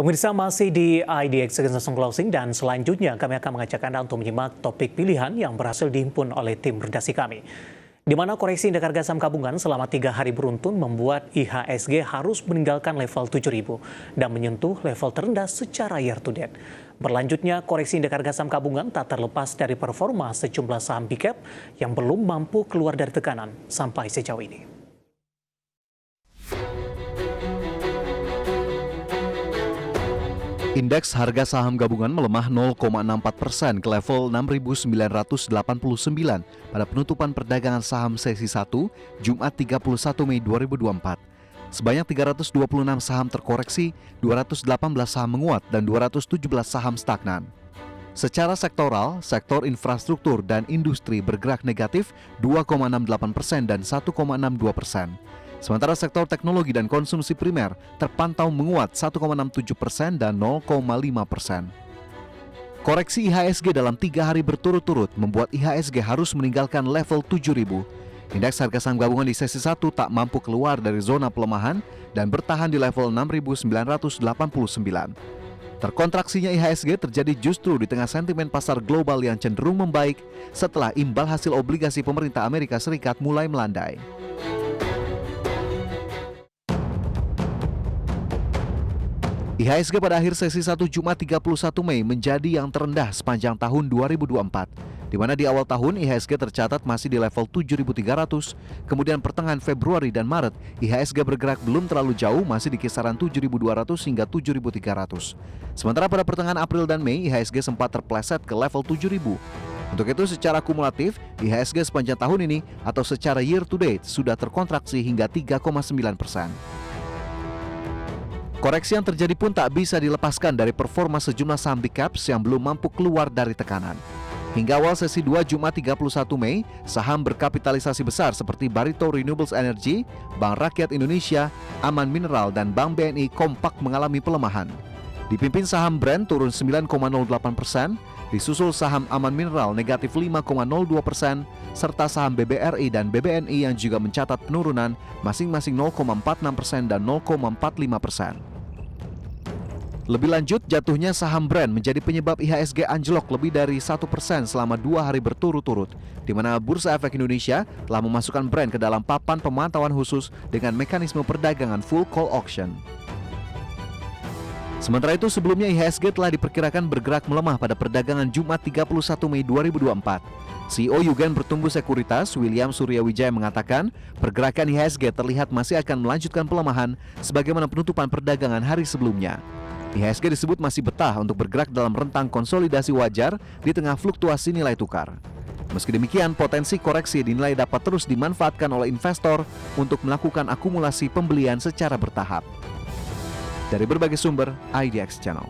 Pemirsa masih di IDX Langsung Closing dan selanjutnya kami akan mengajak Anda untuk menyimak topik pilihan yang berhasil dihimpun oleh tim redaksi kami. Di mana koreksi indeks harga saham gabungan selama 3 hari beruntun membuat IHSG harus meninggalkan level 7.000 dan menyentuh level terendah secara year to date. Berlanjutnya, koreksi indeks harga saham gabungan tak terlepas dari performa sejumlah saham big cap yang belum mampu keluar dari tekanan sampai sejauh ini. Indeks harga saham gabungan melemah 0,64% ke level 6.989 pada penutupan perdagangan saham sesi 1, Jumat 31 Mei 2024. Sebanyak 326 saham terkoreksi, 218 saham menguat, dan 217 saham stagnan. Secara sektoral, sektor infrastruktur dan industri bergerak negatif 2,68% dan 1,62%. Sementara sektor teknologi dan konsumsi primer terpantau menguat 1,67% dan 0,5%. Koreksi IHSG dalam 3 hari berturut-turut membuat IHSG harus meninggalkan level 7.000. Indeks harga saham gabungan di sesi 1 tak mampu keluar dari zona pelemahan dan bertahan di level 6.989. Terkontraksinya IHSG terjadi justru di tengah sentimen pasar global yang cenderung membaik setelah imbal hasil obligasi pemerintah Amerika Serikat mulai melandai. IHSG pada akhir sesi 1 Jumat 31 Mei menjadi yang terendah sepanjang tahun 2024, di mana di awal tahun IHSG tercatat masih di level 7.300, kemudian pertengahan Februari dan Maret IHSG bergerak belum terlalu jauh, masih di kisaran 7.200 hingga 7.300. Sementara pada pertengahan April dan Mei IHSG sempat terpleset ke level 7.000. Untuk itu secara kumulatif IHSG sepanjang tahun ini atau secara year to date sudah terkontraksi hingga 3,9%. Koreksi yang terjadi pun tak bisa dilepaskan dari performa sejumlah saham big caps yang belum mampu keluar dari tekanan. Hingga awal sesi 2 Jumat 31 Mei, saham berkapitalisasi besar seperti Barito Renewables Energy, Bank Rakyat Indonesia, Aman Mineral, dan Bank BNI kompak mengalami pelemahan. Dipimpin saham Brent turun 9,08%, disusul saham Aman Mineral negatif 5,02%, serta saham BBRI dan BBNI yang juga mencatat penurunan masing-masing 0,46% dan 0,45%. Lebih lanjut, jatuhnya saham Brent menjadi penyebab IHSG anjlok lebih dari 1% selama 2 hari berturut-turut, di mana Bursa Efek Indonesia telah memasukkan Brent ke dalam papan pemantauan khusus dengan mekanisme perdagangan full call auction. Sementara itu, sebelumnya IHSG telah diperkirakan bergerak melemah pada perdagangan Jumat 31 Mei 2024. CEO Yugen Bertumbuh Sekuritas, William Suryawijaya mengatakan, pergerakan IHSG terlihat masih akan melanjutkan pelemahan sebagaimana penutupan perdagangan hari sebelumnya. IHSG disebut masih betah untuk bergerak dalam rentang konsolidasi wajar di tengah fluktuasi nilai tukar. Meski demikian, potensi koreksi dinilai dapat terus dimanfaatkan oleh investor untuk melakukan akumulasi pembelian secara bertahap. Dari berbagai sumber, IDX Channel.